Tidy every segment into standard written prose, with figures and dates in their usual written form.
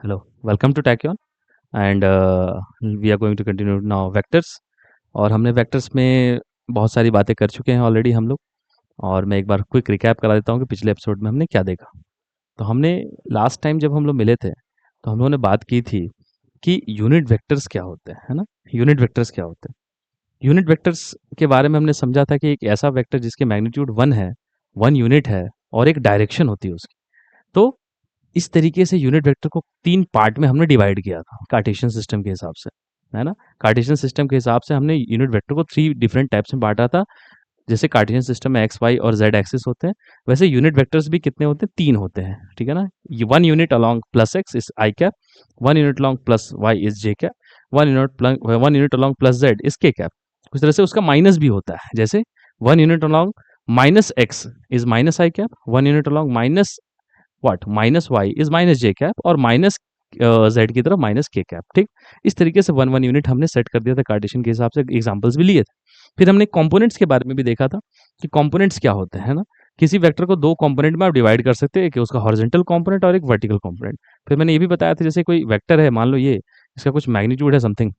Hello, welcome to Tachyon and we are going to continue now vectors। और हमने vectors में बहुत सारी बातें कर चुके हैं ऑलरेडी हम लोग। और मैं एक बार क्विक रिकैप करा देता हूँ कि पिछले एपिसोड में हमने क्या देखा। तो हमने लास्ट टाइम जब हम लोग मिले थे तो हम लोगों ने बात की थी कि यूनिट वेक्टर्स क्या होते हैं, है ना। यूनिट वेक्टर्स क्या होते हैं? यूनिट वेक्टर्स के बारे में हमने समझा था कि एक ऐसा वेक्टर जिसकी मैग्नीट्यूड 1 है, 1 यूनिट है और एक डायरेक्शन होती है उसकी। तो इस तरीके से यूनिट वेक्टर को 3 पार्ट में हमने डिवाइड किया था कार्टेशियन सिस्टम के हिसाब से, है ना। कार्टेशियन सिस्टम के हिसाब से हमने यूनिट वेक्टर को 3 डिफरेंट टाइप्स में बांटा था। जैसे कार्टेशियन सिस्टम में एक्स वाई और जेड एक्सिस होते हैं, वैसे यूनिट वेक्टर्स भी कितने होते हैं? 3 होते हैं, ठीक है ना। ये 1 unit along plus X is I cap, 1 unit along plus Y is J cap, 1 unit along plus Z is K cap. उस तरह से उसका माइनस भी होता है, जैसे 1 unit along minus X is minus I cap, 1 unit along minus what minus Y is minus J cap और minus Z की तरफ माइनस के कैप। ठीक, इस तरीके से 1 1 यूनिट हमने सेट कर दिया था कार्टेशियन के हिसाब से। एग्जांपल्स भी लिए थे। फिर हमने कंपोनेंट्स के बारे में भी देखा था कि कंपोनेंट्स क्या होते हैं, है ना। किसी वेक्टर को 2 कंपोनेंट में आप डिवाइड कर सकते हैं, कि उसका हॉरिजॉन्टल कंपोनेंट और एक वर्टिकल कंपोनेंट। फिर मैंने ये भी बताया था, जैसे कोई वेक्टर है, मान लो ये इसका कुछ मैग्नीट्यूड है समथिंग,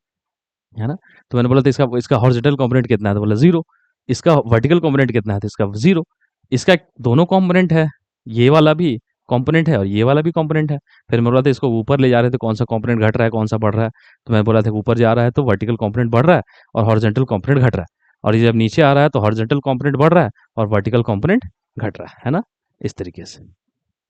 है ना। तो मैंने बोला था इसका इसका हॉरिजॉन्टल कंपोनेंट कितना है, तो बोला 0। इसका वर्टिकल कंपोनेंट कितना है, तो इसका 0। इसका दोनों कंपोनेंट है, ये वाला भी कंपोनेंट है और ये वाला भी कंपोनेंट है। फिर मैं बोला था इसको ऊपर ले जा रहे थे, कौन सा कंपोनेंट घट रहा है, कौन सा बढ़ रहा है। तो मैं बोला था ऊपर जा रहा है तो वर्टिकल कंपोनेंट बढ़ रहा है और हॉरिजॉन्टल कंपोनेंट घट रहा है। और ये जब नीचे आ रहा है तो हॉरिजॉन्टल कंपोनेंट बढ़ रहा है और वर्टिकल कंपोनेंट घट रहा है ना। इस तरीके से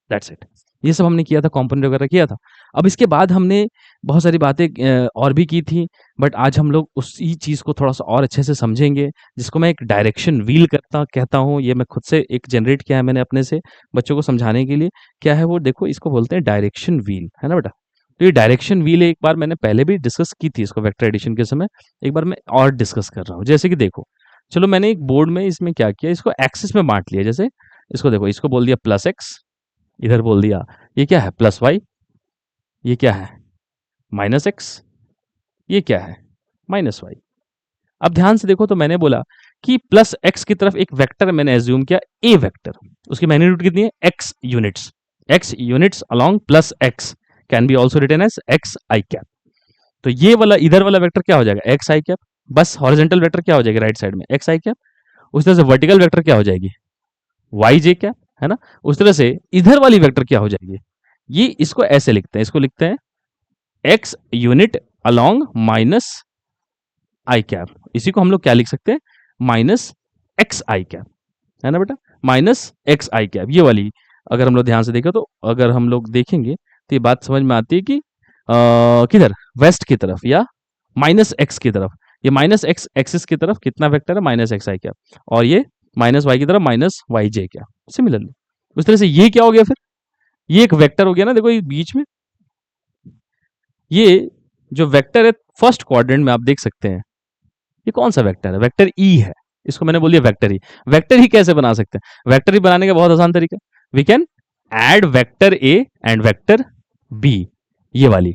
दैट्स इट। ये सब हमने किया था, कंपोनेंट वगैरह किया था। अब इसके बाद हमने बहुत सारी बातें और भी की थी, बट आज हम लोग उसी चीज़ को थोड़ा-सा और अच्छे से समझेंगे, जिसको मैं एक डायरेक्शन व्हील कहता हूँ। ये मैं खुद से एक जनरेट किया है मैंने अपने से, बच्चों को समझाने के लिए। क्या है वो? देखो, इसको बोलते हैं डायरेक्शन व्हील, है ना बेटा? तो ये डायरेक्शन व्हील एक बार मैंने पहले भी डिस्कस की थी इसको वेक्टर एडिशन के समय। एक बार मैं और डिस्कस कर रहा हूँ। जैसे कि देखो, चलो मैंने एक बोर्ड में इसमें क्या किया, इसको एक्सिस में बाँट लिया। जैसे इसको देखो, इसको बोल दिया प्लस एक्स, इधर बोल दिया ये क्या है प्लस वाई, ये क्या है माइनस एक्स, ये क्या है माइनस वाई। अब ध्यान से देखो, तो मैंने बोला कि प्लस एक्स की तरफ एक वेक्टर मैंने एज्यूम किया, ए वेक्टर। उसकी मैग्नीट्यूड कितनी है? X units along plus X can be also written as X I cap. तो ये वाला इधर वाला वेक्टर क्या हो जाएगा? एक्स आई कैप। बस हॉरिजॉन्टल वेक्टर क्या हो जाएगी राइट साइड में? एक्स आई कैप। उस तरह से वर्टिकल वेक्टर क्या हो जाएगी? वाई जे कैप, है ना। उस तरह से इधर वाली वेक्टर क्या हो जाएगी? ये इसको ऐसे लिखते हैं, इसको लिखते हैं x unit along minus I cap. इसी को हम लोग क्या लिख सकते हैं? माइनस एक्स आई कैप, है ना बेटा। माइनस एक्स आई कैप, ये वाली अगर हम लोग ध्यान से देखें, तो अगर हम लोग देखेंगे तो ये बात समझ में आती है कि किधर वेस्ट की तरफ या माइनस एक्स की तरफ। ये माइनस एक्स एक्सिस की तरफ कितना वेक्टर है? माइनस एक्स आई कैप। और ये माइनस वाई की तरफ माइनस वाई जे कैप। सिमिलरली उस तरह से ये क्या हो गया फिर? ये एक वेक्टर हो गया ना। देखो ये बीच में ये जो वेक्टर है फर्स्ट क्वाड्रेंट में, आप देख सकते हैं ये कौन सा वेक्टर है? वेक्टर ई है। इसको मैंने बोल दिया वेक्टर ई। वेक्टर ई कैसे बना सकते हैं? वेक्टर ई बनाने का बहुत आसान तरीका, we can add vector A and vector B. ये वाली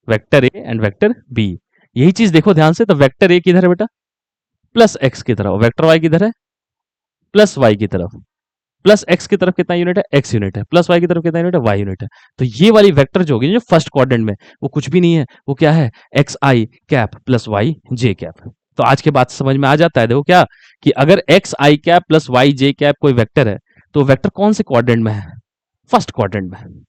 vector A and vector B, यही चीज देखो ध्यान से। तो वेक्टर ए किधर है बेटा? प्लस एक्स की तरफ। वेक्टर वाई किधर है? प्लस वाई की तरफ। प्लस एक्स की तरफ कितना यूनिट है? एक्स यूनिट है। प्लस वाई की तरफ कितना यूनिट है? वाई यूनिट है। तो ये वाली वेक्टर जो होगी जो फर्स्ट क्वाड्रेंट में, वो कुछ भी नहीं है, वो क्या है? एक्स आई कैप प्लस वाई जे कैप। तो आज के बाद समझ में आ जाता है, देखो क्या, कि अगर एक्स आई कैप प्लस वाई जे कैप कोई वेक्टर है, तो वेक्टर कौन से क्वाड्रेंट में है? फर्स्ट क्वाड्रेंट में।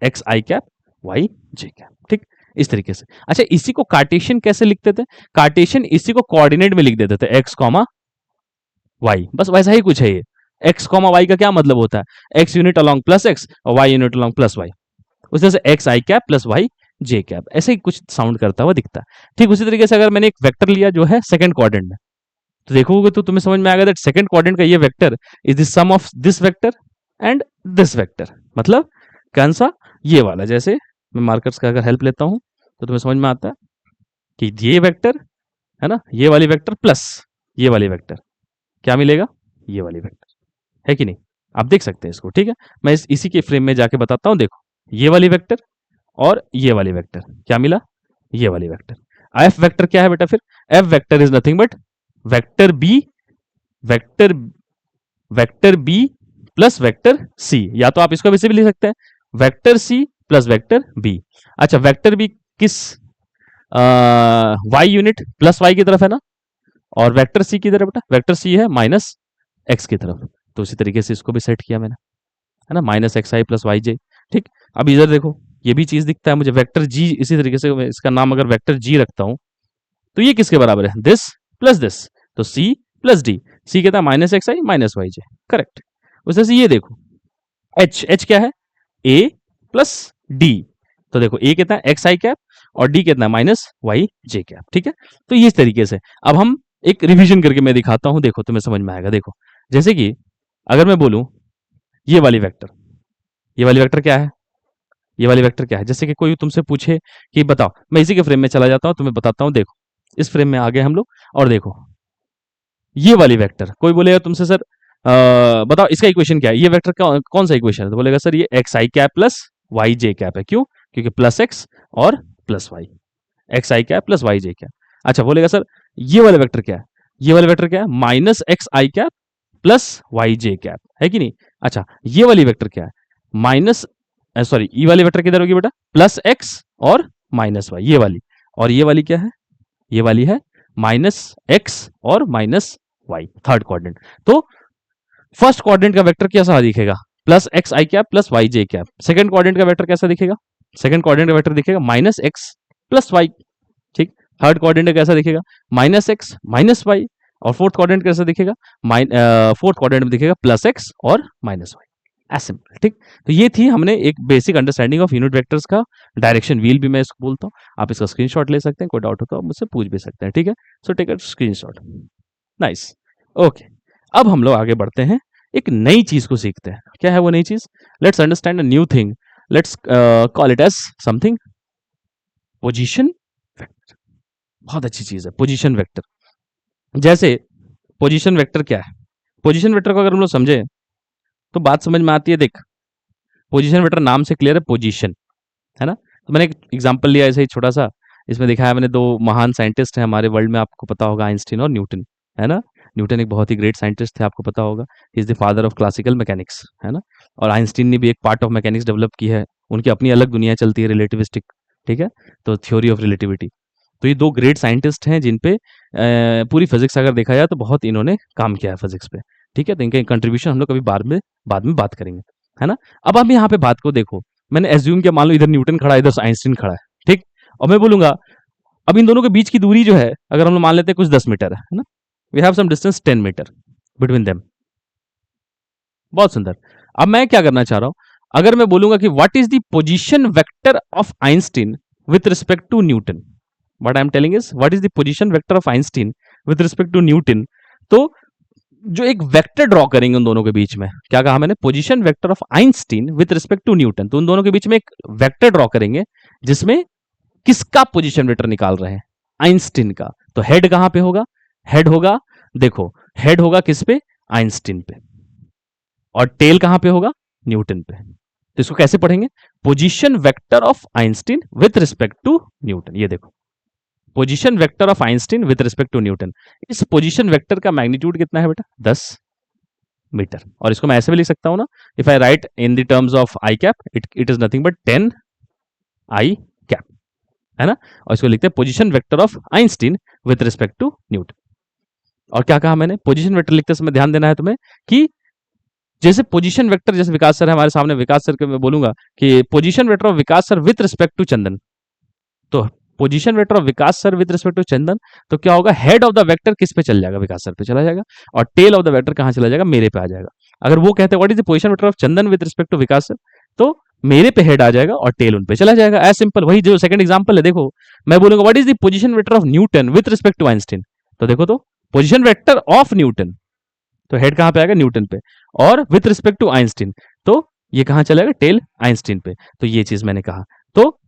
एक्स आई कैप वाई जे कैप। ठीक, इस तरीके से। अच्छा, इसी को कार्टेशियन कैसे लिखते थे? कार्टेशियन इसी को कोऑर्डिनेट में लिख देते थे, एक्स कॉमा वाई। बस वैसा ही कुछ है ये। एक्स कॉमा वाई का क्या मतलब होता है? X unit along plus x और y unit along plus y. उस तरह से एक्स आई कैप प्लस वाई जे कैप, ऐसे ही कुछ साउंड करता हुआ दिखता है। ठीक उसी तरीके से अगर मैंने एक वेक्टर लिया जो है सेकंड क्वाड्रेंट में, तो देखोगे तो तुम्हें समझ में आएगा दैट सेकंड क्वाड्रेंट का ये vector is the sum of this vector and this vector. मतलब कौन सा? ये वाला। जैसे मैं मार्कर्स का अगर हेल्प लेता हूं तो तुम्हें समझ में आता है कि ये वेक्टर, है ना, ये वाली वेक्टर प्लस ये वाली वेक्टर, क्या मिलेगा? ये वाली वेक्टर, है कि नहीं? आप देख सकते हैं इसको। ठीक है, मैं इसी के फ्रेम में जाके बताता हूं। देखो, ये वाली वेक्टर और ये वाली वेक्टर, क्या मिला? ये वाली वेक्टर। एफ वेक्टर क्या है बेटा फिर? F vector is nothing but vector B, vector vector B plus vector C. या तो आप इसको वैसे भी लिख सकते हैं, vector C plus vector B. अच्छा, वेक्टर बी किस वाई यूनिट प्लस वाई की तरफ है ना, और वेक्टर सी की तरफ बेटा, वेक्टर सी है माइनस एक्स की तरफ। तो उसी तरीके से इसको भी सेट किया मैंने, है ना, माइनस एक्स आई प्लस वाई जे। ठीक, अब इधर देखो, ये भी चीज दिखता है मुझे, वेक्टर जी, इसी तरीके से मैं इसका नाम अगर वेक्टर जी रखता हूं, तो ये किसके बराबर है, दिस प्लस दिस, तो सी प्लस डी। सी कहता है माइनस एक्स आई माइनस वाई जे, करेक्ट। उसे से ये देखो, एच, एच क्या है, ए प्लस डी। तो देखो ए कहता है एक्स आई कैप और डी कहता है माइनस वाई जे कैप। ठीक है, तो ये इस तरीके से अब हम एक रिवीजन करके मैं दिखाता हूं, देखो तुम्हें समझ में आएगा। देखो, जैसे कि अगर मैं बोलूं ये वाली वेक्टर, ये वाली वेक्टर क्या है, ये वाली वेक्टर क्या है, जैसे कि कोई तुमसे पूछे कि बताओ, मैं इसी के फ्रेम में चला जाता हूं, तुम्हें बताता हूं। देखो, इस फ्रेम में आ गए हम लोग, और देखो ये वाली वेक्टर, कोई बोलेगा तुमसे सर बताओ इसका इक्वेशन क्या है, ये वेक्टर का कौन सा इक्वेशन है, तो बोलेगा सर ये एक्स आई कैप प्लस वाई जे कैप है। क्यों? क्योंकि प्लस एक्स और प्लस वाई, एक्स आई कैप प्लस वाई जे कैप। अच्छा, बोलेगा सर ये वाला वेक्टर क्या है, ये वाला वेक्टर क्या है, माइनस एक्स आई कैप प्लस वाई जे कैप, है कि नहीं। अच्छा, ये वाली वेक्टर क्या है, माइनस, सॉरी, ये वाली वेक्टर किधर होगी बेटा, प्लस एक्स और माइनस वाई, ये वाली। और ये वाली क्या है, ये वाली है माइनस एक्स और माइनस वाई, थर्ड क्वाड्रेंट। तो फर्स्ट क्वाड्रेंट का वेक्टर कैसा दिखेगा, प्लस एक्स आई कैप प्लस वाई जे कैप। सेकंड क्वाड्रेंट का वेक्टर कैसा दिखेगा, सेकंड क्वाड्रेंट का वेक्टर दिखेगा माइनस एक्स प्लस वाई। ठीक, थर्ड क्वाड्रेंट कैसा दिखेगा, माइनस एक्स माइनस वाई। और फोर्थ क्वाड्रेंट कैसा दिखेगा, फोर्थ क्वाड्रेंट में दिखेगा प्लस एक्स और माइनस वाई। As simple. ठीक, तो ये थी हमने एक basic understanding of unit vectors का, डायरेक्शन व्हील भी मैं इसको बोलता हूँ। आप इसका स्क्रीनशॉट ले सकते हैं, कोई डाउट हो तो आप मुझसे पूछ भी सकते हैं। ठीक है, so take a screenshot. Nice, okay. अब हम लोग आगे बढ़ते हैं, एक नई चीज को सीखते हैं। क्या है वो नई चीज, let's understand a new thing, let's call it as something position vector. बहुत अच्छी चीज है पोजीशन वेक्टर। जैसे पोजीशन वेक्टर क्या है, पोजीशन वेक्टर को अगर हम लोग समझे तो बात समझ में आती है। देख, पोजीशन वेक्टर नाम से क्लियर है, पोजीशन, है ना। तो मैंने एक एग्जांपल लिया ऐसे ही छोटा सा, इसमें दिखाया मैंने, दो महान साइंटिस्ट हैं हमारे वर्ल्ड में, आपको पता होगा, आइंस्टीन और न्यूटन, है ना। न्यूटन एक बहुत ही ग्रेट साइंटिस्ट थे, आपको पता होगा, he is the father of classical mechanics, है ना। और आइंस्टीन ने भी एक पार्ट ऑफ मैकेनिक्स डेवलप की है, उनकी अपनी अलग दुनिया चलती है, रिलेटिविस्टिक। ठीक है, तो थ्योरी ऑफ रिलेटिविटी। तो ये दो ग्रेट साइंटिस्ट हैं जिन पे पूरी फिजिक्स अगर देखा जाए तो बहुत इन्होंने काम किया है फिजिक्स पे। ठीक है, तो इनका कंट्रीब्यूशन हम लोग कभी बाद में बात करेंगे, है ना। अब हम यहाँ पे बात को देखो, मैंने एज्यूम किया, मान लो इधर न्यूटन खड़ा है, इधर आइंस्टीन खड़ा है। ठीक, और मैं बोलूंगा अब इन दोनों के बीच की दूरी जो है, अगर हम लोग मान लेते हैं कुछ 10 मीटर है ना, we have some distance 10 meter between them. बहुत सुंदर। अब मैं क्या करना चाह रहा हूं, अगर मैं बोलूंगा कि what is the position vector of Einstein with respect to Newton, what I am telling is what is the position vector of Einstein with respect to Newton, तो जो एक वेक्टर ड्रॉ करेंगे उन दोनों के बीच में, क्या कहा मैंने, position vector of Einstein with respect to Newton, तो उन दोनों के बीच में एक वेक्टर ड्रॉ करेंगे जिसमें किसका पोजीशन वेक्टर निकाल रहे हैं, आइंस्टीन का। तो हेड कहां पे होगा, हेड होगा, देखो हेड होगा किस पे, आइंस्टीन पे, और टेल कहां पे होगा, न्यूटन पे। तो इसको कैसे पढ़ेंगे, position vector of Einstein with respect to Newton. ये देखो, position vector of Einstein with respect to Newton. इस पोजीशन वेक्टर का मैग्नीट्यूड कितना है बेटा, 10 मीटर। और इसको मैं ऐसे भी लिख सकता हूं ना, if I write in the terms of I cap, it is nothing but 10 I cap, है ना। और इसको लिखते हैं position vector of Einstein with respect to Newton. और क्या कहा मैंने, पोजीशन वेक्टर लिखते समय ध्यान देना है तुम्हें कि जैसे पोजीशन वेक्टर, जैसे विकास सर है हमारे सामने, विकास सर के मैं बोलूंगा कि position vector of Vikas sir with respect to Chandan, तो position vector of Vikas sir with respect to Chandan, तो क्या होगा, हेड ऑफ द वेक्टर किस पे चल जाएगा, विकास सर पे चला जाएगा, और टेल ऑफ द वेक्टर कहां चला जाएगा, मेरे पे आ जाएगा। अगर वो कहते हैं what is the position vector of Chandan with respect to Vikas sir, तो मेरे पे हेड आ जाएगा और टेल उन पे चला जाएगा, एज सिंपल। वही जो सेकंड एग्जांपल है, देखो मैं बोलूंगा what is the position vector of Newton with respect to Einstein, तो देखो, तो पोजीशन वेक्टर ऑफ न्यूटन, तो हेड कहां पे आएगा, न्यूटन पे, और विथ रिस्पेक्ट टू आइंस्टीन, तो ये कहां चलेगा, टेल आइंस्टीन पे। तो ये चीज मैंने कहा, तो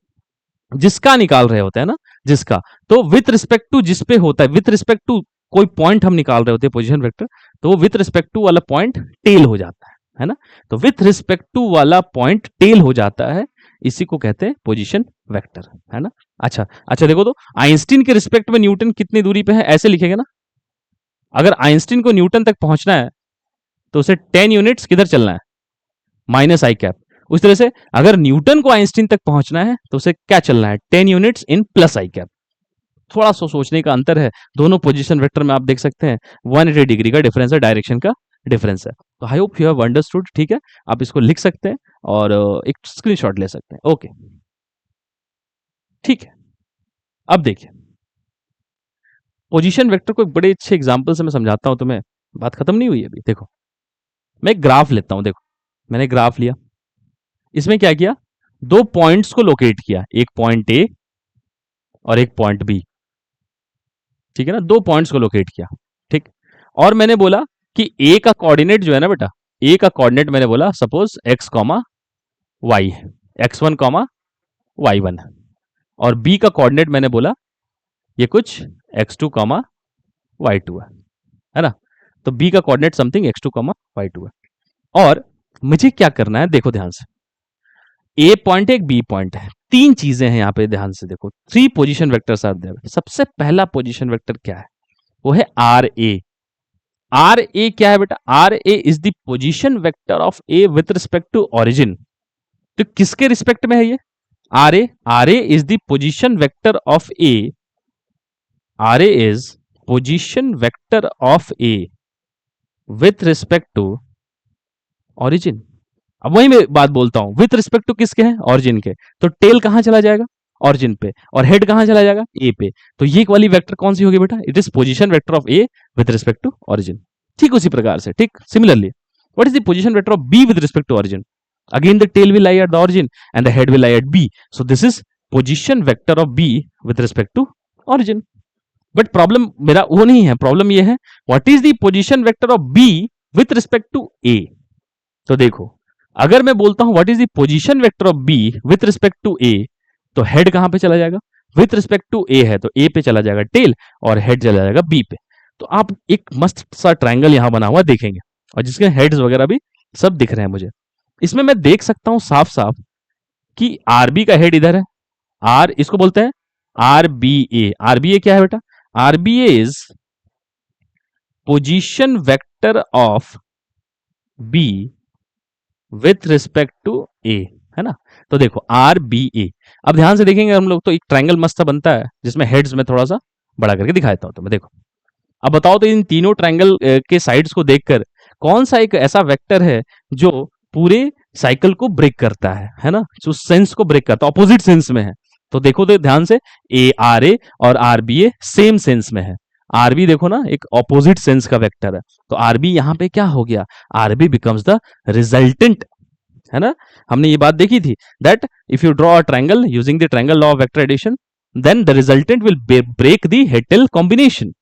जिसका निकाल रहे होते हैं ना, जिसका, तो विथ रिस्पेक्ट टू जिस पे होता है, विथ रिस्पेक्ट टू कोई पॉइंट हम निकाल रहे होते हैं पोजीशन वेक्टर, तो वो विथ रिस्पेक्ट टू वाला पॉइंट टेल हो जाता है ना। तो विथ रिस्पेक्ट टू वाला पॉइंट टेल हो जाता है, इसी को कहते हैं पोजीशन वेक्टर, है ना। अच्छा अच्छा, देखो तो आइंस्टीन के रिस्पेक्ट में न्यूटन कितनी दूरी पे है, ऐसे लिखेंगे ना, अगर आइंस्टीन को न्यूटन तक पहुंचना है तो उसे 10 यूनिट्स किधर चलना है, माइनस आई कैप, उस तरह से अगर न्यूटन को आइंस्टीन तक पहुंचना है तो उसे क्या चलना है, 10 units in plus I cap. थोड़ा सा सोचने का अंतर है, दोनों पोजीशन वेक्टर में आप देख सकते हैं 180 डिग्री का डिफरेंस है, डायरेक्शन का डिफरेंस है। तो आई होप यू हैव अंडरस्टूड, ठीक है। आप इसको लिख सकते हैं और एक स्क्रीनशॉट ले सकते हैं। ओके, ठीक है। अब देखिए, पोजीशन वेक्टर को एक बड़े अच्छे एग्जांपल से मैं समझाता हूं तुम्हें, बात खत्म नहीं हुई अभी। देखो, मैं एक ग्राफ लेता हूं, देखो मैंने ग्राफ लिया, इसमें क्या किया, दो पॉइंट्स को लोकेट किया, एक पॉइंट ए और एक पॉइंट बी, ठीक है ना, दो पॉइंट्स को लोकेट किया, ठीक। और मैंने बोला कि ए का कोऑर्डिनेट जो है ना बेटा, ए का कोऑर्डिनेट मैंने बोला सपोज एक्स कॉमा वाई है, x1 कॉमा y1 है, और बी का कोऑर्डिनेट मैंने बोला ये कुछ x2 कॉमा y2 है ना। तो बी का coordinate something x2 comma y2 है। और मुझे क्या करना है, देखो ध्यान से, ए पॉइंट है, एक बी पॉइंट है, तीन चीजें हैं यहां पे, ध्यान से देखो, three position vectors are there. सबसे पहला पोजीशन वेक्टर क्या है, वो है आर ए। आर ए क्या है बेटा, R A is the position vector of A with respect to origin. तो किसके रिस्पेक्ट में है ये, R A is the position vector of A, R A is position vector of A with respect to origin. अब वही मैं बात बोलता हूं, विथ रिस्पेक्ट टू किसके हैं, ऑरिजिन के। तो टेल कहां चला जाएगा, ऑरिजिन पे, और हेड कहां चला जाएगा, ए पे। तो ये वाली वेक्टर कौन सी होगी बेटा, it is position vector of A with respect to origin. ठीक उसी प्रकार से, ठीक similarly, what is the position vector of B with respect to origin, again the tail will lie at the origin and the head will lie at b, so this is position vector of b with respect to origin। But problem मेरा वो नहीं है, problem ये है what is the position vector of B with respect to A. तो देखो, अगर मैं बोलता हूं what is the position vector of B with respect to A, तो हेड कहां पे चला जाएगा, विथ रिस्पेक्ट टू ए है तो ए पे चला जाएगा टेल, और हेड चला जाएगा बी पे। तो आप एक मस्त सा ट्रायंगल यहां बना हुआ देखेंगे, और जिसके हेड्स वगैरह भी सब दिख रहे हैं मुझे। इसमें मैं देख सकता हूं साफ साफ कि आरबी का हेड इधर है, आर इसको बोलते हैं आरबीए। आरबीए क्या है बेटा, RBA is position vector of B with respect to A, है ना। तो देखो आर बी ए, अब ध्यान से देखेंगे हम लोग तो एक ट्रायंगल मस्त सा बनता है, जिसमें हेड्स में थोड़ा सा बड़ा करके दिखा देता हूं तो मैं, देखो अब बताओ तो इन तीनों ट्रायंगल के साइड्स को देखकर कौन सा एक ऐसा वेक्टर है जो पूरे साइकिल को ब्रेक करता है ना, जो सेंस को ब्रेक करता है, ऑपोजिट सेंस में है। तो देखो तो ध्यान से, ए और are B A same sense में है। आरबी देखो ना, एक ऑपोजिट सेंस का वेक्टर है, तो आरबी यहां पे क्या हो गया, आरबी बिकम्स द रिजल्टेंट, है ना। हमने ये बात देखी थी that if you draw a triangle using the triangle law of vector addition, then the resultant will break the head tail combination,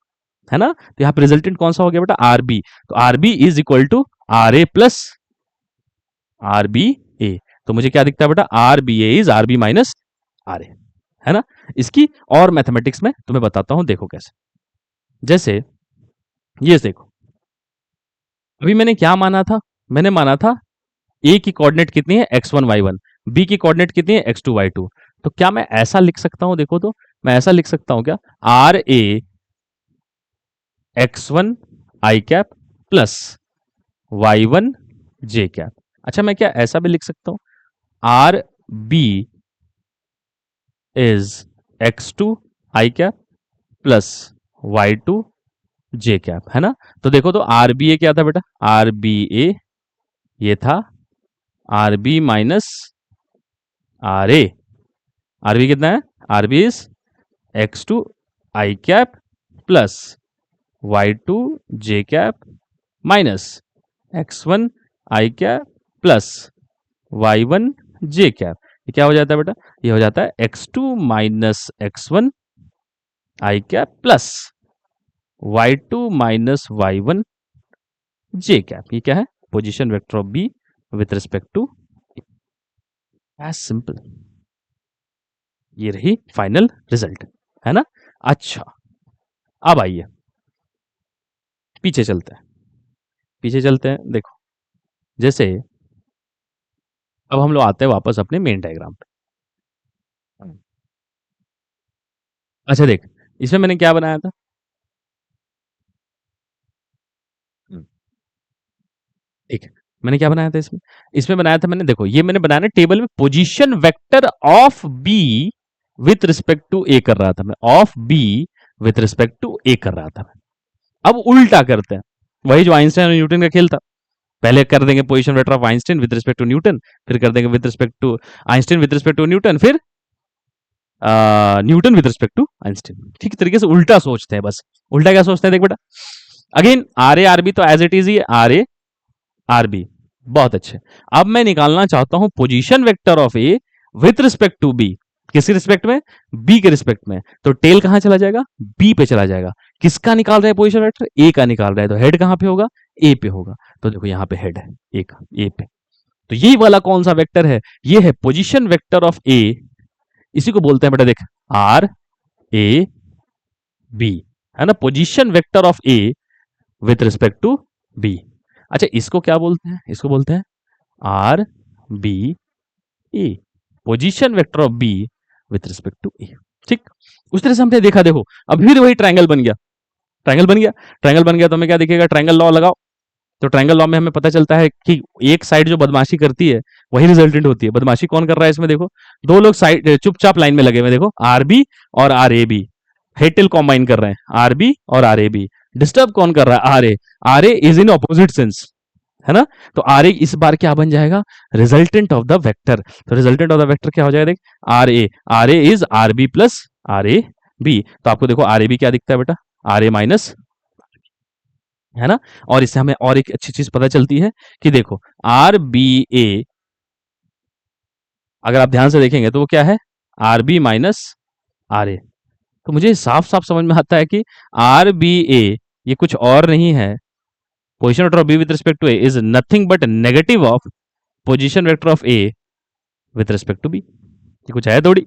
है ना। तो यहाँ पे रिजल्टेंट कौन सा हो गया बेटा, आरबी। तो RB is equal to R A plus R B A. तो मुझे क्या दिखता है बेटा, R B A is R B minus R A, है ना। इसकी और मैथमेटिक्स में तुम्हें बताता हूं, देखो कैसे। जैसे ये देखो, अभी मैंने क्या माना था, मैंने माना था ए की कोऑर्डिनेट कितनी है, x1 y1, बी की कोऑर्डिनेट कितनी है, x2 y2। तो क्या मैं ऐसा लिख सकता हूं, देखो तो मैं ऐसा लिख सकता हूं क्या, R A x1 I cap plus y1 J cap. अच्छा, मैं क्या ऐसा भी लिख सकता हूं, R B is x2 I cap plus y2 J cap, है ना। तो देखो तो आर बी ए क्या था बेटा, आर बी ए ये था R B minus R A. R B कितना है, R B is x2 I cap plus y2 J cap minus x1 I cap plus y1 J cap. ये क्या हो जाता है बेटा, ये हो जाता है x2 माइनस x1 आई cap plus y2 minus y1 जे कैप। ये क्या है, position vector of B with respect to, as simple. ये रही फाइनल रिजल्ट, है ना। अच्छा, अब आइए पीछे चलते हैं, पीछे चलते हैं, देखो जैसे अब हम लोग आते हैं वापस अपने मेन डायग्राम पे। अच्छा देख, इसमें मैंने क्या बनाया था, हम्म, ठीक है। मैंने क्या बनाया था इसमें? इसमें बनाया था मैंने, देखो ये मैंने बनाया ना टेबल में position vector of B with respect to A कर रहा था मैं, of B with respect to A कर रहा था मैं। अब उल्टा करते हैं, वही जो आइंस्टाइन और न्यूटन का खेल था। पहले कर देंगे position vector of Einstein with respect to Newton, फिर कर देंगे with respect to Einstein with respect to Newton, फिर Newton with respect to Einstein. ठीक तरीके से उल्टा सोचते हैं बस। उल्टा क्या सोचते हैं देख बेटा, again R A R B तो एज इट इज ही आर ए आर बी, बहुत अच्छे। अब मैं निकालना चाहता हूं position vector of A with respect to B. किसके रिस्पेक्ट में? बी के रिस्पेक्ट में। तो टेल कहां चला जाएगा? बी पे चला जाएगा। किसका निकाल रहे हैं पोजीशन वेक्टर? ए का निकाल रहा है, तो हेड कहां पे होगा? ए पे होगा। तो देखो यहां पे हेड है ए का, ए पे। तो ये वाला कौन सा वेक्टर है? ये है पोजीशन वेक्टर ऑफ ए। इसी को बोलते हैं बेटा देख, आर ए बी, है ना, position vector of A with respect to B. अच्छा इसको क्या बोलते हैं? इसको बोलते हैं R B A, position vector of B with respect to A. ठीक, उस तरह से हमने देखा, देखो अब फिर वही ट्रायंगल बन गया। ट्रायंगल बन गया, ट्रायंगल बन गया तो हमें क्या दिखेगा? ट्रायंगल लॉ लगाओ। तो ट्रायंगल लॉ में हमें पता चलता है कि एक साइड जो बदमाशी करती है वही रिजल्टेंट होती है। बदमाशी कौन कर रहा है इसमें? देखो दो लोग साइड चुपचाप लाइन में लगे हुए, देखो आर बी और R A B, head tail combine कर रहे हैं, आर बी और आर ए बी। डिस्टर्ब कौन कर रहा है? R A. R A is in opposite sense, है ना। तो आर ए इस बार क्या बन जाएगा? Resultant of the vector. तो रिजल्टेंट ऑफ द वेक्टर क्या हो जाएगा? देख R A, R A is R B plus R A B. तो आपको देखो आर ए बी क्या दिखता है बेटा? आर ए माइनस, है ना। और इससे हमें और एक अच्छी चीज पता चलती है कि देखो आर बी ए, अगर आप ध्यान से देखेंगे तो वो क्या है? आर बी माइनस आर ए। तो मुझे साफ साफ समझ में आता है कि आर बी ए ये कुछ और नहीं है, position vector of B with respect to A is nothing but negative of position vector of A with respect to B. ये कुछ है थोड़ी।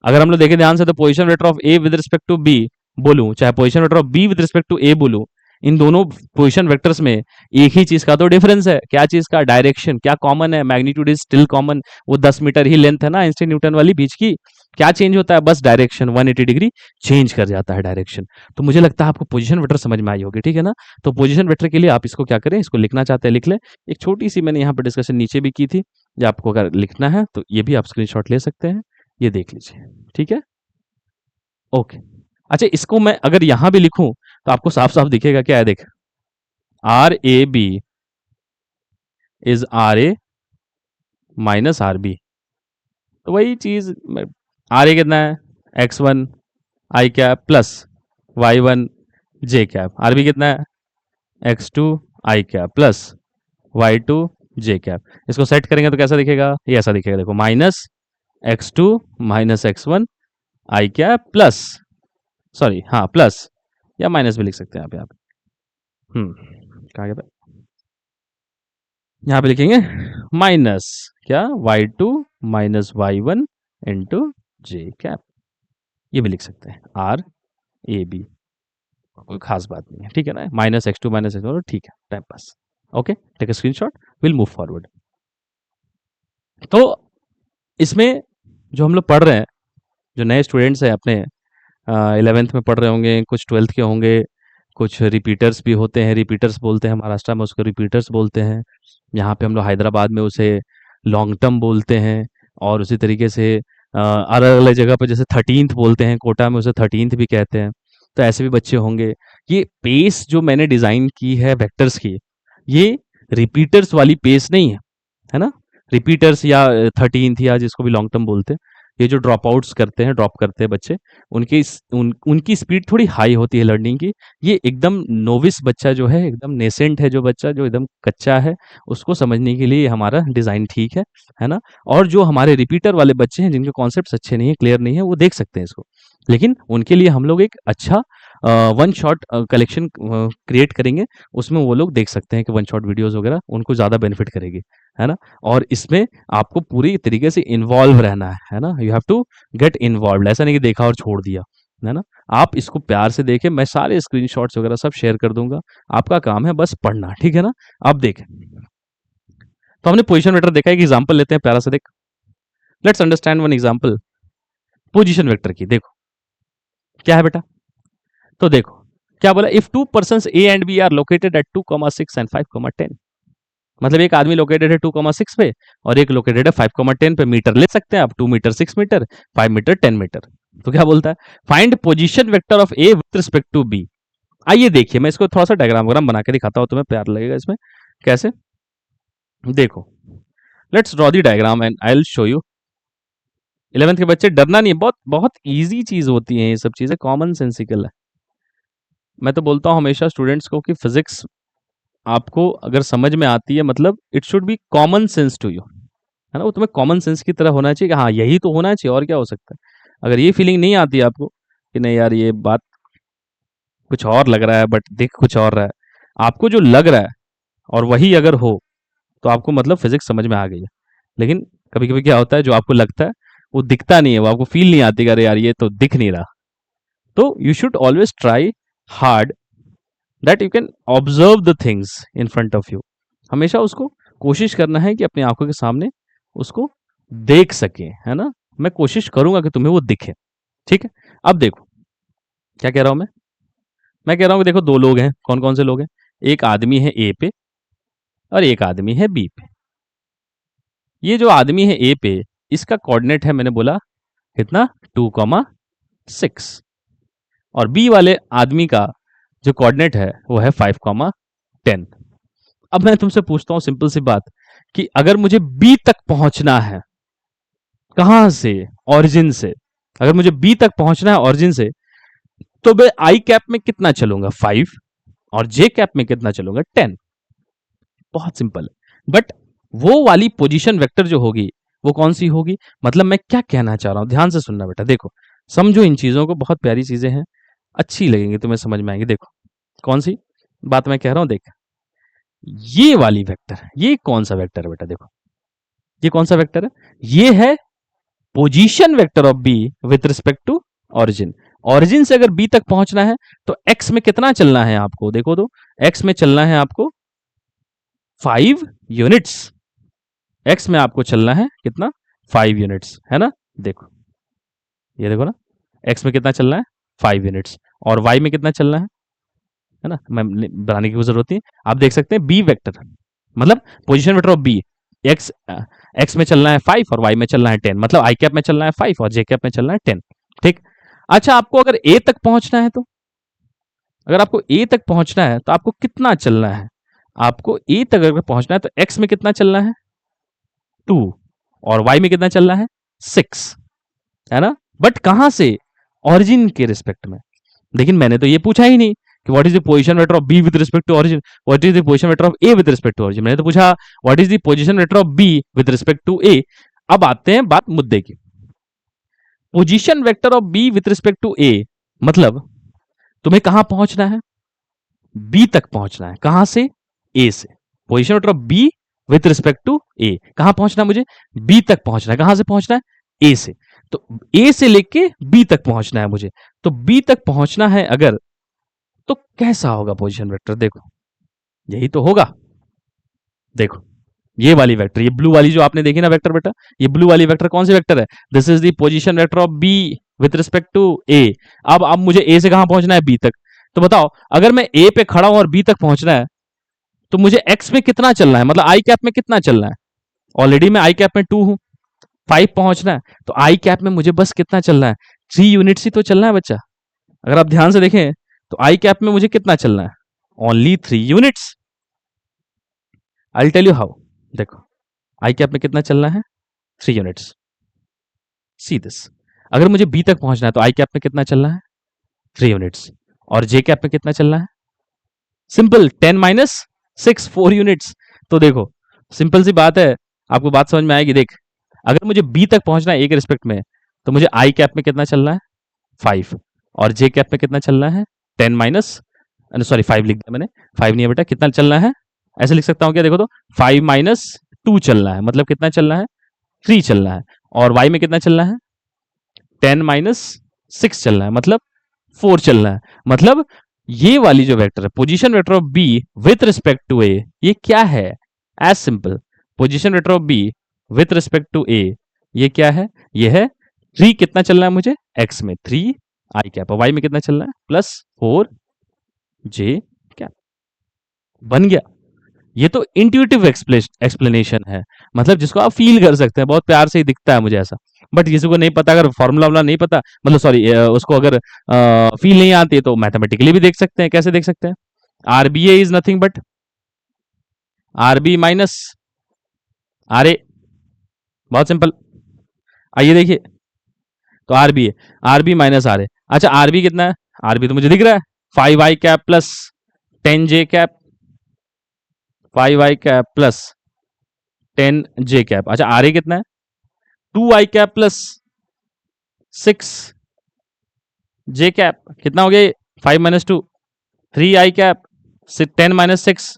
अगर हम लोग देखें ध्यान से तो position vector of A with respect to B बोलूं, चाहे position vector of B with respect to A बोलूं, इन दोनों पोजिशन वेक्टर्स में एक ही चीज का तो डिफरेंस है। क्या चीज का? डायरेक्शन। क्या कॉमन है? Magnitude is still common. वो 10 मीटर ही लेंथ है ना आइंस्टाइन न्यूटन वाली बीच की। क्या चेंज होता है? बस डायरेक्शन 180 डिग्री चेंज कर जाता है डायरेक्शन। तो मुझे लगता है आपको पोजीशन वेक्टर समझ में आई होगी, ठीक है ना। तो पोजीशन वेक्टर के लिए आप इसको क्या करें, इसको लिखना चाहते हैं लिख लें। एक छोटी सी मैंने यहाँ पर डिस्कशन नीचे भी की थी, या आपको अगर लिखना है तो ये भी आप स्क्रीनशॉट ले सकते हैं, ये देख लीजिए, ठीक है। ओके, अच्छा इसको मैं अगर यहां भी लिखूं तो आपको साफ साफ दिखेगा क्या है, देख R A B is R A minus R B. तो वही चीज, आर ए कितना है? X one I cap plus Y one J cap. R B कितना है? X two I cap plus Y two J cap. इसको set करेंगे तो कैसा दिखेगा? ये ऐसा दिखेगा, देखो minus X two minus X one I cap plus, sorry हाँ प्लस, या माइनस भी लिख सकते हैं आप। कहा गया था? यहाँ पे लिखेंगे माइनस क्या? Y two minus Y one into J cap. ये भी लिख सकते हैं आर ए बी, कोई खास बात नहीं है, ठीक है ना। Minus X two minus X one, ठीक है, time pass. Okay, take a screenshot, will move forward. तो इसमें जो हम लोग पढ़ रहे हैं, जो नए स्टूडेंट्स हैं अपने 11th में पढ़ रहे होंगे, कुछ 12th के होंगे, कुछ रिपीटर्स भी होते हैं। रिपीटर्स बोलते हैं महाराष्ट्र में उसको, रिपीटर्स बोलते हैं। यहाँ पे हम लोग हैदराबाद में उसे लॉन्ग टर्म बोलते हैं। और उसी तरीके से अलग अलग जगह पर जैसे 13th बोलते हैं, कोटा में उसे 13th भी कहते हैं। तो ऐसे भी बच्चे होंगे। ये पेस जो मैंने डिज़ाइन की है वेक्टर्स की, ये रिपीटर्स वाली पेस नहीं है ना। रिपीटर्स या 13th या जिसको भी लॉन्ग टर्म बोलते हैं, ये जो ड्रॉप आउट्स करते हैं, ड्रॉप करते हैं बच्चे, उनकी स्पीड थोड़ी हाई होती है लर्निंग की। ये एकदम नोविस बच्चा जो है, एकदम नेसेंट है जो बच्चा, जो एकदम कच्चा है, उसको समझने के लिए हमारा डिज़ाइन ठीक है ना। और जो हमारे रिपीटर वाले बच्चे हैं जिनके कॉन्सेप्ट्स अच्छे नहीं है, क्लियर नहीं है, वो देख सकते हैं इसको। लेकिन उनके लिए हम लोग एक अच्छा वन शॉट कलेक्शन क्रिएट करेंगे। उसमें वो लोग देख सकते हैं कि वन शॉट वीडियोज़ वगैरह उनको ज़्यादा बेनिफिट करेगी, है ना। और इसमें आपको पूरी तरीके से इन्वॉल्व रहना है ना। You have to get involve. ऐसा नहीं कि देखा और छोड़ दिया, है ना। आप इसको प्यार से देखें, मैं सारे स्क्रीनशॉट्स वगैरह सब शेयर कर दूंगा। आपका काम है बस पढ़ना, ठीक है ना। अब देखें, तो हमने पोजीशन वेक्टर देखा, एक एग्जांपल लेते हैं प्यारा सा, देख let's understand one example position vector की। देखो क्या है बेटा, तो देखो क्या बोला, if two person A and B are located at 2, 6 and 5, 10, मतलब एक आदमी लोकेटेड है 2,6 पे और एक लोकेटेड है 5,10 पे। मीटर ले सकते हैं आप, 2 मीटर 6 मीटर, 5 मीटर 10 मीटर। तो क्या बोलता है, find position vector of A with respect to B. आइए देखिए, मैं इसको थोड़ा सा डायग्राम वगैरह बना के दिखाता हूँ, तुम्हें प्यार लगेगा इसमें। कैसे, देखो, let's draw the diagram and I will show you. 11th के बच्चे डरना नहीं है, बहुत बहुत इजी चीज होती है ये सब चीजें, कॉमन सेंसिकल है। मैं तो बोलता हूँ हमेशा स्टूडेंट्स को कि फिजिक्स आपको अगर समझ में आती है, मतलब it should be common sense to you, है ना। वो तुम्हें कॉमन सेंस की तरह होना चाहिए कि हाँ यही तो होना चाहिए, और क्या हो सकता है। अगर ये फीलिंग नहीं आती है आपको कि नहीं यार ये बात कुछ और लग रहा है बट दिख कुछ और रहा है, आपको जो लग रहा है और वही अगर हो तो आपको मतलब फिजिक्स समझ में आ गई है। लेकिन कभी कभी क्या होता है, जो आपको लगता है वो दिखता नहीं है, वो आपको फील नहीं आती, अरे यार ये तो दिख नहीं रहा। तो you should always try hard that you can observe the things in front of you. हमेशा उसको कोशिश करना है कि अपनी आंखों के सामने उसको देख सके, है ना। मैं कोशिश करूंगा कि तुम्हें वो दिखे, ठीक है। अब देखो क्या कह रहा हूं मैं कह रहा हूं कि देखो दो लोग हैं, कौन कौन से लोग हैं। एक आदमी है ए पे और एक आदमी है बी पे। ये जो आदमी है ए पे, इसका कोऑर्डिनेट है, मैंने बोला कितना, 2,6। और बी वाले आदमी का जो कोऑर्डिनेट है वो है 5,10। अब मैं तुमसे पूछता हूं सिंपल सी बात, कि अगर मुझे बी तक पहुंचना है, कहां से, ओरिजिन से, अगर मुझे बी तक पहुंचना है ओरिजिन से, तो मैं आई कैप में कितना चलूंगा, 5, और जे कैप में कितना चलूंगा, 10। बहुत सिंपल है। बट वो वाली पोजीशन वेक्टर जो होगी वो कौन सी होगी, मतलब मैं क्या कहना चाह रहा हूं, ध्यान से सुनना बेटा। देखो समझो इन चीजों को, बहुत प्यारी चीजें हैं, अच्छी लगेंगी तुम्हें, समझ में आएंगी। देखो कौन सी बात मैं कह रहा हूं, देख, ये वाली वेक्टर, ये कौन सा वेक्टर है बेटा, देखो ये कौन सा वेक्टर है, ये है position vector of B with respect to origin. Origin से अगर बी तक पहुंचना है तो एक्स में कितना चलना है आपको, देखो तो एक्स में चलना है आपको 5 यूनिट्स। एक्स में आपको चलना है कितना, 5 यूनिट्स, है ना। देखो ये देखो ना, एक्स में कितना चलना है, 5 यूनिट्स, और वाई में कितना चलना है ना, मैं बनाने की जरूरत नहीं। आप देख सकते हैं बी वेक्टर, मतलब position vector of B, x x में चलना है 5 और वाई में चलना है 10, मतलब आई कैप में चलना है 5 और जे कैप में चलना है 10, ठीक। अच्छा आपको अगर ए तक पहुंचना है तो, अगर आपको ए तक पहुंचना है तो आपको कितना चलना है, आपको ए तक अगर पहुंचना है तो एक्स में कितना चलना है, 2, और वाई में कितना चलना है, 6, है ना। बट कहां से, ओरिजिन के रिस्पेक्ट में। लेकिन मैंने तो ये पूछा ही नहीं कि what is the position vector of B with respect to origin, what is the position vector of A with respect to origin. मैंने तो पूछा what is the position vector of B with respect to A. अब आते हैं बात मुद्दे की, position vector of B with respect to A, मतलब तुम्हें कहां पहुंचना है, बी तक पहुंचना है, कहां से, ए से। Position vector of B with respect to A, कहां पहुंचना है मुझे, बी तक पहुंचना है, कहां से पहुंचना है, ए से। तो ए से लेके बी तक पहुंचना है मुझे, तो बी तक पहुंचना है अगर, तो कैसा होगा पोजीशन वेक्टर, देखो यही तो होगा। देखो ये वाली वेक्टर, ये ब्लू वाली जो आपने देखी ना वेक्टर बेटा, ये ब्लू वाली वेक्टर कौन सी वेक्टर है, this is the position vector of B with respect to A. अब मुझे ए से कहां पहुंचना है, बी तक। तो बताओ अगर मैं ए पे खड़ा हूं और बी तक पहुंचना है, तो मुझे एक्स में कितना चलना है, मतलब आई कैप में कितना चलना है। ऑलरेडी मैं आई कैप में 2 हूं, 5 पहुंचना है, तो आई कैप में मुझे बस कितना चलना है, 3 यूनिट्स ही तो चलना है बच्चा। अगर आप ध्यान से देखें तो आई कैप में मुझे कितना चलना है, only 3 units. I tell you how, देखो आई कैप में कितना चलना है, 3 यूनिट्स। सी दिस, अगर मुझे बी तक पहुंचना है तो आई कैप में कितना चलना है, 3 यूनिट्स, और जे कैप में कितना चलना है, सिंपल 10 माइनस 6, 4 यूनिट्स। तो देखो सिंपल सी बात है, आपको बात समझ में आएगी। देख अगर मुझे बी तक पहुंचना है ए के रिस्पेक्ट में, तो मुझे आई कैप में कितना चलना है, 5, और जे कैप में कितना चलना है, 10 माइनस, सॉरी 5 लिख दिया मैंने, 5 नहीं है बेटा, कितना चलना है, ऐसे लिख सकता हूं क्या, देखो तो 5 माइनस 2 चलना है, मतलब कितना चलना है, 3 चलना है, और वाई में कितना चलना है, 10 माइनस 6 चलना है, मतलब 4 चलना है। मतलब ये वाली जो वेक्टर है position vector of B with respect to A, ये क्या है, as simple, position vector of B with respect to A, ये क्या है, ये है 3, कितना चलना है मुझे, एक्स में 3 आई कैप, वाई में कितना चलना है, प्लस 4 जे कैप। बन गया। ये तो इंट्यूटिव एक्सप्लेनेशन है, मतलब जिसको आप फील कर सकते हैं, बहुत प्यार से ही दिखता है मुझे ऐसा। बट किसी को नहीं पता, अगर फॉर्मूला वाला नहीं पता, मतलब सॉरी, उसको अगर फील नहीं आती तो मैथमेटिकली भी देख सकते हैं। कैसे देख सकते हैं? RBA is nothing but RB minus RA. बहुत सिंपल। आइए देखिए, तो आरबी है, आरबी माइनस आर है। अच्छा, आरबी कितना है? आरबी तो मुझे दिख रहा है, 5i plus 10j, 5i plus 10j। अच्छा, आर ए कितना है? 2i plus 6j। कितना हो गया? 5 - 2, 3i, 10 - 6,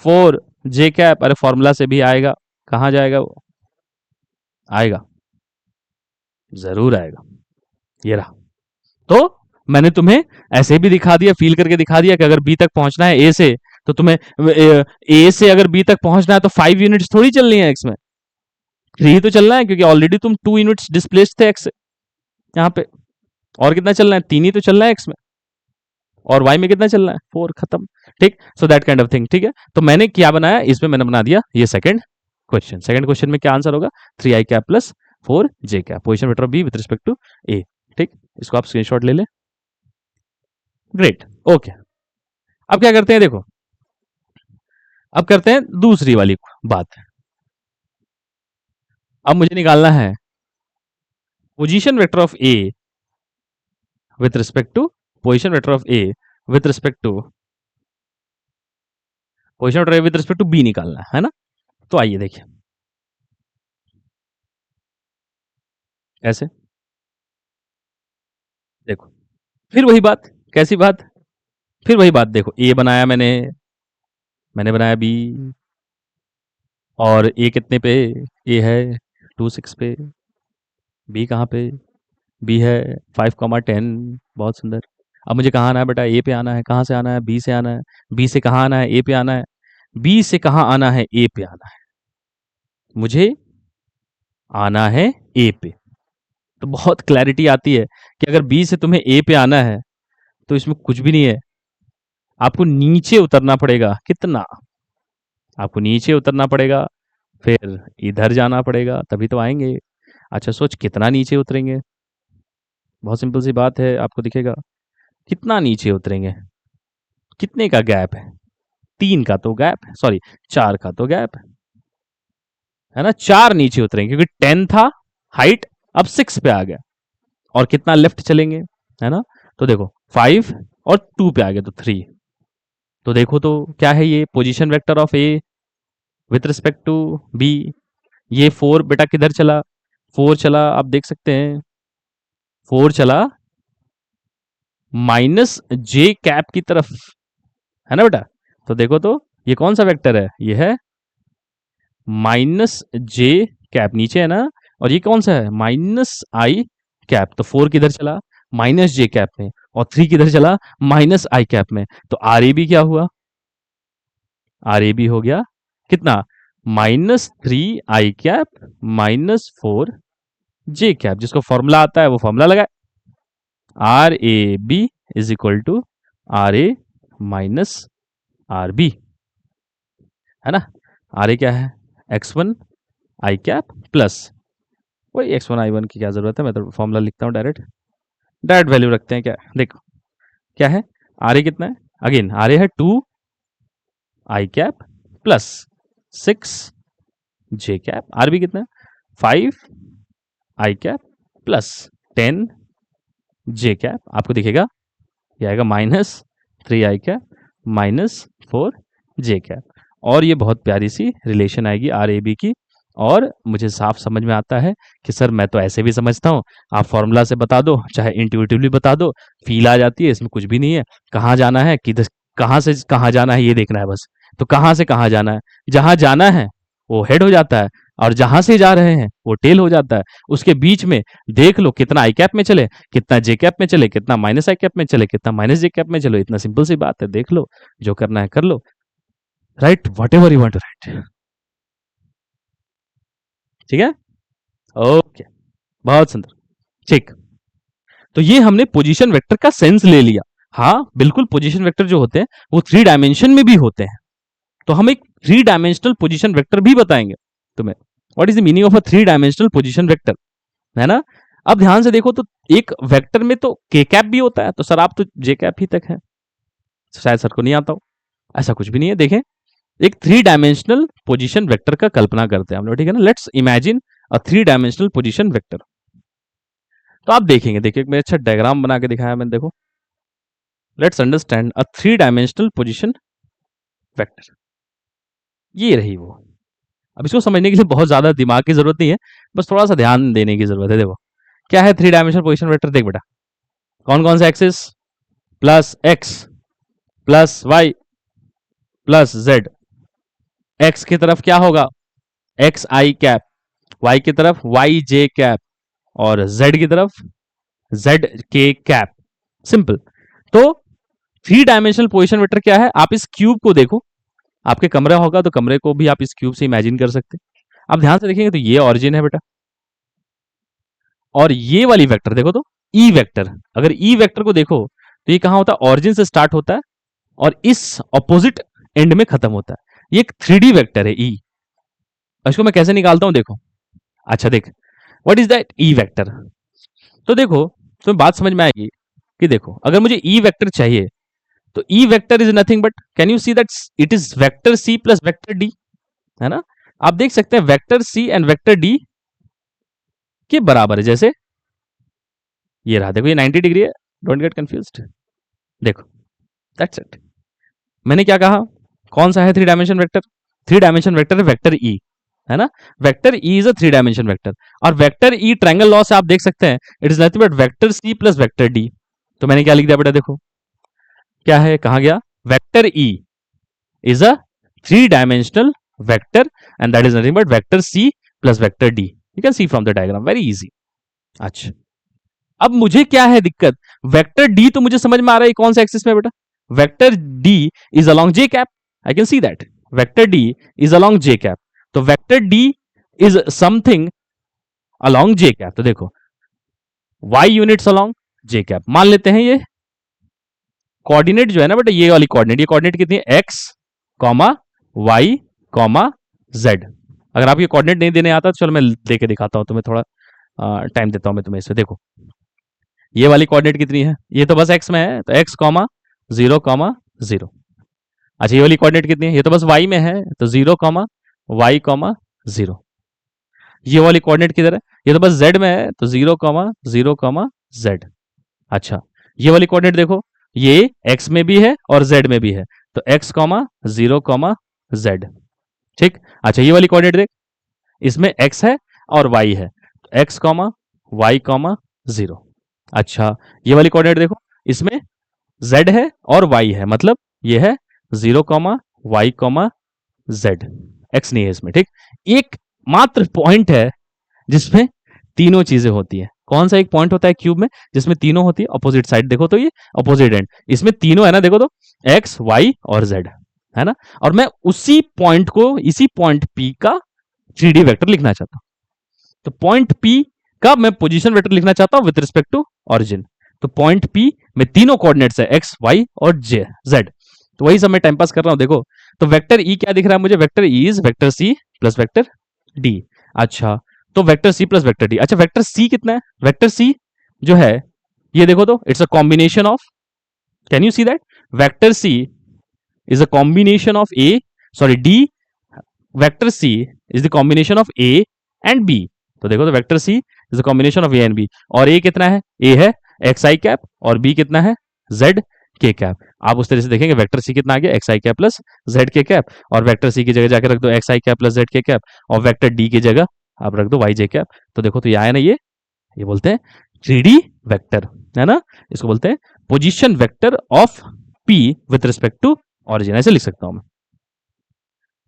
4j। अरे फॉर्मूला से भी आएगा, कहाँ जाएगा वो? आएगा, जरूर आएगा। ये रहा। तो मैंने तुम्हें ऐसे भी दिखा दिया, फील करके दिखा दिया कि अगर बी तक पहुंचना है ए से, तो तुम्हें ए से अगर बी तक पहुंचना है तो 5 यूनिट्स थोड़ी चलनी है एक्स में, 3 तो चलना है, क्योंकि ऑलरेडी तुम 2 यूनिट्स डिस्प्लेस थे एक्स से यहाँ पे। और कितना चलना है? 3 ही तो चलना है एक्स में। और वाई में कितना चलना है? 4। खत्म। ठीक, so that kind of thing. ठीक है, तो मैंने क्या बनाया इसमें? मैंने बना दिया ये सेकंड क्वेश्चन। सेकंड क्वेश्चन में क्या आंसर होगा? 3i plus 4j। Position vector of B with respect to A. ठीक, इसको आप स्क्रीनशॉट ले लें। Great, okay. अब क्या करते हैं? देखो, अब करते हैं दूसरी वाली बात। अब मुझे निकालना है position vector of A with respect to position vector of A with respect to position vector A with respect to B निकालना है ना? तो आइए देखिए, ऐसे देखो, फिर वही बात। कैसी बात? फिर वही बात। देखो, ए बनाया मैंने, मैंने बनाया बी, और ए कितने पे? ए है 2 6 पे। बी कहाँ पे? बी है 5 10। बहुत सुंदर। अब मुझे कहाँ आना है बेटा? ए पे आना है। कहाँ से आना है? बी से आना है। बी से कहाँ आना है? ए पे आना है। बी से कहाँ आना है? ए पे आना है। मुझे आना है ए पे। तो बहुत क्लैरिटी आती है कि अगर बी से तुम्हें ए पे आना है तो इसमें कुछ भी नहीं है, आपको नीचे उतरना पड़ेगा। कितना? आपको नीचे उतरना पड़ेगा, फिर इधर जाना पड़ेगा, तभी तो आएंगे। अच्छा, सोच कितना नीचे उतरेंगे? बहुत सिंपल सी बात है, आपको दिखेगा कितना नीचे उतरेंगे। कितने का गैप है? 3 का तो गैप है, सॉरी 4 का तो गैप है ना? 4 नीचे उतरेंगे, क्योंकि 10 था हाइट, अब 6 पे आ गया। और कितना लेफ्ट चलेंगे, है ना? तो देखो 5 और 2 पे आ गए तो 3। तो देखो तो क्या है ये? Position vector of A with respect to B. ये 4 बेटा किधर चला? 4 चला, आप देख सकते हैं 4 चला -j की तरफ, है ना बेटा? तो देखो तो ये कौन सा वेक्टर है? ये है -j। नीचे है ना? और ये कौन सा है? -i। तो 4 किधर चला? -j में। और 3 किधर चला? -i में। तो आर ए बी क्या हुआ? आर ए बी हो गया कितना? -3i - 4j। जिसको फॉर्मूला आता है वो फॉर्मूला लगाए। R A B is equal to R A minus R B, है ना? आर ए क्या है? x1i प्लस, वही x1 i1 की क्या जरूरत है, मैं तो फॉर्मूला लिखता हूँ डायरेक्ट। डायरेक्ट वैल्यू रखते हैं। क्या देखो, क्या है? आर ए कितना है? अगेन आर ए है 2i plus 6j। Are B कितना है? 5i plus 10j। आपको दिखेगा ये आएगा -3i -4j। और ये बहुत प्यारी सी रिलेशन आएगी आर ए बी की। और मुझे साफ समझ में आता है कि सर मैं तो ऐसे भी समझता हूँ, आप फॉर्मूला से बता दो चाहे इंट्यूटिवली बता दो, फील आ जाती है, इसमें कुछ भी नहीं है। कहाँ जाना है, किधर, कहाँ से कहाँ जाना है ये देखना है बस। तो कहाँ से कहाँ जाना है? जहाँ जाना है वो हेड हो जाता है, और जहां से जा रहे हैं वो टेल हो जाता है। उसके बीच में देख लो कितना आई में चले, कितना जे में चले, कितना -i में चले, कितना -j में चलो। इतना सिंपल सी बात है, देख लो, जो करना है कर लो। Right, whatever you want to write. ठीक है, ओके, बहुत सुंदर। ठीक, तो ये हमने पोजीशन वेक्टर का सेंस ले लिया। हाँ बिल्कुल, पोजीशन वेक्टर जो होते हैं वो 3 डायमेंशन में भी होते हैं। तो हम एक थ्री डायमेंशनल पोजीशन वेक्टर भी बताएंगे तुम्हें। What is the meaning of a three dimensional position vector, है ना। अब ध्यान से देखो तो एक वेक्टर में तो के कैप भी होता है, तो सर आप तो जे कैप ही तक है, शायद सर को नहीं आता हो। ऐसा कुछ भी नहीं है। देखें, एक थ्री डायमेंशनल पोजीशन वेक्टर का कल्पना करते हैं हम लोग, ठीक है ना। Let's imagine a three dimensional position vector. तो आप देखेंगे, देखिए मैं अच्छा डायग्राम बना के दिखाया मैंने, देखो। Let's understand a three dimensional position vector. ये रही वो। अब इसको समझने के लिए बहुत ज्यादा दिमाग की जरूरत नहीं है, बस थोड़ा सा ध्यान देने की जरूरत है। देखो क्या है थ्री डायमेंशनल पोजीशन वेक्टर, देख बेटा, कौन कौन से axis, plus x plus y plus z. X की तरफ क्या होगा, एक्स आई कैप, वाई की तरफ वाई जे कैप, और जेड की तरफ जेड के कैप। सिंपल। तो थ्री डायमेंशनल पोजीशन वेक्टर क्या है, आप इस क्यूब को देखो, आपके कमरा होगा तो कमरे को भी आप इस क्यूब से इमेजिन कर सकते हैं। आप ध्यान से देखेंगे तो ये ऑरिजिन है बेटा, और ये वाली वेक्टर देखो तो ई वेक्टर, अगर ई वेक्टर को देखो तो ये कहां होता है, ऑरिजिन से स्टार्ट होता है और इस ऑपोजिट एंड में खत्म होता है। ये एक थ्री डी वेक्टर है ई। इसको मैं कैसे निकालता हूं, देखो। अच्छा देख, what is that E vector. तो देखो, तुम्हें बात समझ में आएगी कि देखो, अगर मुझे ई वेक्टर चाहिए तो E vector is nothing but, can you see that it is vector C plus vector D, है ना। आप देख सकते हैं vector C and vector D के बराबर है। जैसे ये रहा, देखो ये 90 डिग्री है, डोंट गेट कंफ्यूज्ड। देखो, दैट्स इट। मैंने क्या कहा, कौन सा है three dimension vector, three dimension vector है वेक्टर ई, है ना। Vector E is a three dimension vector, और वेक्टर ई ट्रायंगल लॉ से आप देख सकते हैं it is nothing but vector C plus vector D. तो मैंने क्या लिख दिया बेटा, देखो क्या है, कहां गया, vector E is a three dimensional vector and that is nothing but vector C plus vector D. You can see from the diagram, very easy. अच्छा, अब मुझे क्या है दिक्कत, वेक्टर डी तो मुझे समझ में आ रहा है कौन सा एक्सिस में बेटा, vector D is along j cap, I can see that vector D is along j cap. तो vector D is something along j cap. तो देखो y units along j cap, मान लेते हैं ये कोऑर्डिनेट जो है ना बेटा, ये वाली कोऑर्डिनेट, ये कोऑर्डिनेट कितनी है, x comma y comma z. अगर आप ये कोऑर्डिनेट नहीं देने आता तो चलो मैं देके दिखाता हूं तुम्हें, थोड़ा टाइम देता हूं मैं तुम्हें इसमें। देखो ये वाली कोऑर्डिनेट कितनी है, ये तो बस एक्स में है, तो x comma zero comma zero. अच्छा ये वाली कोऑर्डिनेट कितनी है, ये तो बस वाई में है, तो zero comma y comma zero. ये वाली कोऑर्डिनेट किधर है, ये तो बस जेड में है, तो जीरो कॉमा जेड। अच्छा ये वाली कोऑर्डिनेट देखो, ये एक्स में भी है और जेड में भी है, तो x comma zero comma Z. ठीक। अच्छा ये वाली कोऑर्डिनेट देख, इसमें एक्स है और वाई है, तो x comma y comma zero. अच्छा ये वाली कोऑर्डिनेट देखो, इसमें जेड है और वाई है, मतलब ये है zero comma y comma z, x नहीं है इसमें। ठीक। एक मात्र पॉइंट है जिसमें तीनों चीजें होती है, कौन सा एक पॉइंट होता है क्यूब में जिसमें तीनों होती है, अपोजिट साइड देखो तो ये अपोजिट एंड, इसमें तीनों है ना, देखो तो एक्स वाई और जेड, है ना। और मैं उसी पॉइंट को, इसी पॉइंट पी का थ्री डी वेक्टर लिखना चाहता हूं। तो पॉइंट पी का मैं पोजीशन वेक्टर लिखना चाहता हूं विद रिस्पेक्ट टू ऑरिजिन। तो पॉइंट पी में तीनों कोऑर्डिनेट्स है एक्स वाई और जे जेड। तो वही सब मैं टाइम पास कर रहा हूं। देखो तो वेक्टर ई क्या दिख रहा है मुझे, vector E is vector C plus vector D. अच्छा तो vector C plus vector D. अच्छा वेक्टर सी कितना है, वेक्टर सी जो है ये देखो तो it's a combination of, can you see that, vector C is a combination of A, sorry D, vector C is the combination of A and B. तो देखो तो vector C is the combination of A and B, और ए कितना है, ए है x आई cap, और B कितना है जेड के कैप। आप उस तरह से देखेंगे वेक्टर सी कितना आ गया, एक्स आई कैप प्लस जेड के कैप, और वेक्टर सी की जगह जाकर रख दो एक्स आई कैप प्लस जेड के कैप, और वेक्टर डी की जगह आप रख दो वाई जे कैप। तो देखो तो ये आया ना, ये बोलते हैं थ्री डी वेक्टर, है ना। इसको बोलते हैं position vector of P with respect to origin, ऐसे लिख सकता हूं मैं,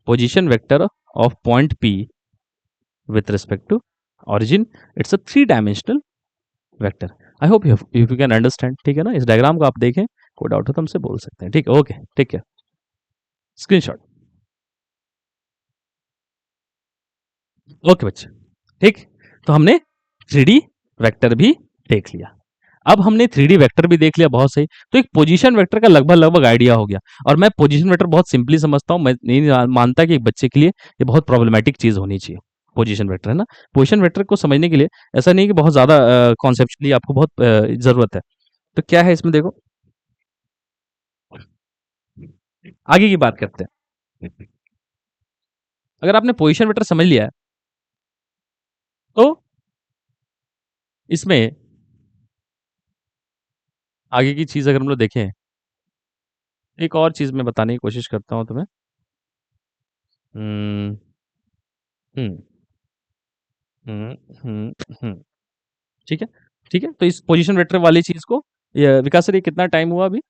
position vector of point P with respect to origin, it's a three dimensional vector. I hope you can understand, ठीक है ना। इस डायग्राम को आप देखें, कोई डाउट हो तो हमसे बोल सकते हैं, ठीक है। ओके ठीक है, स्क्रीनशॉट। ओके बच्चे, ठीक। तो हमने थ्री डी वेक्टर भी देख लिया। अब हमने 3D वेक्टर भी देख लिया, बहुत सही। तो एक पोजीशन वेक्टर का लगभग आइडिया हो गया। और मैं पोजीशन वेक्टर बहुत सिंपली समझता हूँ, मैं नहीं मानता कि एक बच्चे के लिए ये बहुत प्रॉब्लमैटिक चीज़ होनी चाहिए, पोजीशन वेक्टर, है ना? पोजीशन वेक्टर को समझने के लिए ऐसा नहीं कि बहुत ज़्यादा कॉन्सेप्चुअली आपको बहुत ज़रूरत है। तो क्या है इसमें देखो, आगे की बात करते हैं। अगर आपने पोजीशन वेक्टर समझ लिया है, तो इसमें आगे की चीज़ अगर हम लोग देखें, एक और चीज़ मैं बताने की कोशिश करता हूँ तुम्हें। हुँ, हुँ, हुँ, हुँ, हुँ। ठीक है? ठीक है? तो इस पोजीशन वेक्टर वाली चीज़ को विकास सर, ये कितना टाइम हुआ अभी?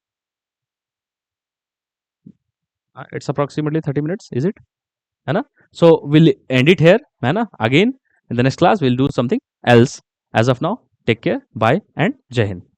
It's approximately 30 minutes, is it? है ना? So will end it here, है ना? Again in the next class will do something else. As of now take care, bye and जय हिंद।